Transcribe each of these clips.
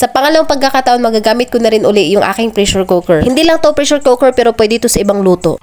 Sa pangalawang pagkakataon, magagamit ko na rin uli yung aking pressure cooker. Hindi lang to pressure cooker pero pwede ito sa ibang luto.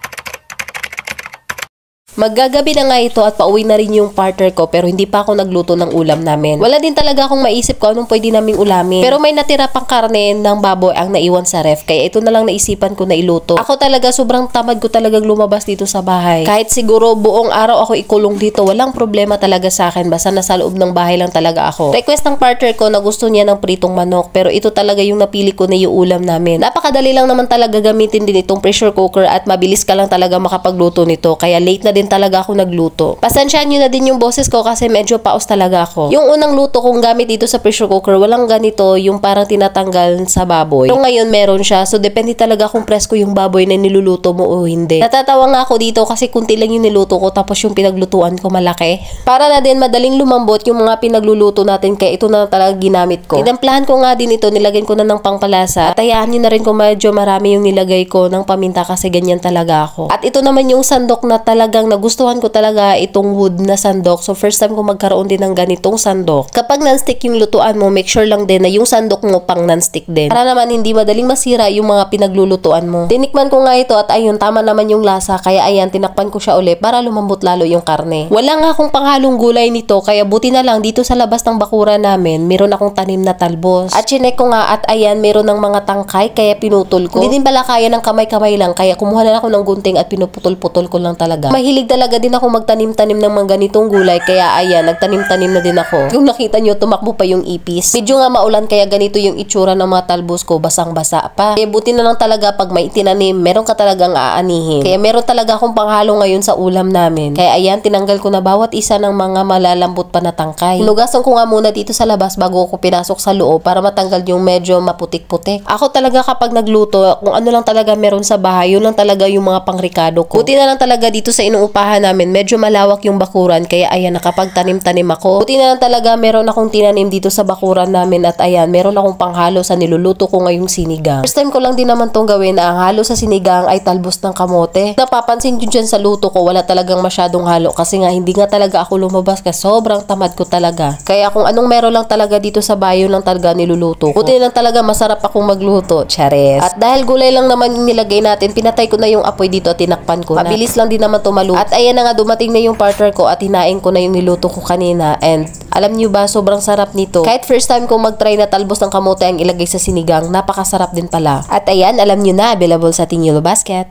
Maggagabi na nga ito at pauwi na rin yung partner ko pero hindi pa ako nagluto ng ulam namin. Wala din talaga akong maisip ko anong pwede naming ulamin. Pero may natira pang karne ng baboy ang naiwan sa ref kaya ito na lang naisipan ko na iluto. Ako talaga sobrang tamad ko talagang lumabas dito sa bahay. Kahit siguro buong araw ako ikulong dito, walang problema talaga sa akin. Basta nasa loob ng bahay lang talaga ako. Request ng partner ko na gusto niya ng pritong manok pero ito talaga yung napili ko na yung ulam namin. Napakadali lang naman talaga gamitin din itong pressure cooker at mabilis ka lang talaga makapagluto nito kaya late na din talaga ako nagluto. Pasensyahan nyo na din yung boses ko kasi medyo paos talaga ako. Yung unang luto kong gamit dito sa pressure cooker, walang ganito yung parang tinatanggal sa baboy. Pero ngayon meron siya, so depende talaga kung presko yung baboy na niluluto mo o hindi. Natatawa nga ako dito kasi kunti lang yung niluto ko tapos yung pinaglutuan ko malaki. Para na din madaling lumambot yung mga pinagluluto natin kaya ito na talaga ginamit ko. Tinamplahan ko nga din ito, nilagyan ko na ng pangpalasa at hayaan nyo na rin kung medyo marami yung nilagay ko ng paminta kasi ganyan talaga ako. At ito naman yung sandok na talagang nagustuhan ko talaga itong wood na sandok. So first time ko magkaroon din ng ganitong sandok. Kapag non-stick yung lutuan mo, make sure lang din na yung sandok mo pang non-stick din. Para naman hindi madaling masira yung mga pinaglulutuan mo. Tinikman ko nga ito at ayun, tama naman yung lasa. Kaya ayan, tinakpan ko siya uli para lumambot lalo yung karne. Wala nga akong panghalong gulay nito kaya buti na lang dito sa labas ng bakura namin, meron akong tanim na talbos. At chinek ko nga at ayan, meron ng mga tangkay kaya pinutol ko. Hindi din pala kaya ng kamay-kamay lang kaya kumuha na ako ng gunting at pinuputol-putol ko lang talaga. Mahilig talaga din ako magtanim-tanim ng mga ganitong gulay kaya ayan, nagtanim-tanim na din ako. Kung nakita nyo, tumakbo pa yung ipis. Medyo nga maulan kaya ganito yung itsura ng mga talbos ko, basang-basa pa. Kaya buti na lang talaga pag may tinanim, meron ka talagang aanihin. Kaya meron talaga akong panghalo ngayon sa ulam namin. Kaya ayan, tinanggal ko na bawat isa ng mga malalambot pa na tangkay. Hinugasan ko nga muna dito sa labas bago ako pinasok sa loob para matanggal yung medyo maputik-putik. Ako talaga kapag nagluto, kung ano lang talaga meron sa bahay, yun lang talaga yung mga pangrikado ko. Buti na lang talaga dito sa inuupahan namin, medyo malawak yung bakuran kaya ayan, nakapagtanim-tanim ako. Buti na lang talaga meron akong tinanim dito sa bakuran namin at ayan, meron akong panghalo sa niluluto ko ngayong sinigang. First time ko lang din naman tong gawin na ang halo sa sinigang ay talbos ng kamote. Napapansin nyo dyan sa luto ko, wala talagang masyadong halo kasi nga hindi nga talaga ako lumabas kasi sobrang tamad ko talaga. Kaya kung anong meron lang talaga dito sa bayo lang talaga niluluto ko. Buti lang talaga masarap akong magluto. Chares. At dahil gulay lang naman yung nilagay natin, pinatay ko na yung apoy dito at tinakpan ko na. Mabilis lang din naman tumaluto. At ayan na nga, dumating na yung partner ko at hinain ko na yung niluto ko kanina and alam nyo ba, sobrang sarap nito. Kahit first time ko mag-try na talbos ng kamote ang ilagay sa sinigang, napakasarap din pala. At ayan, alam nyo na, available sa ating Yellow Basket.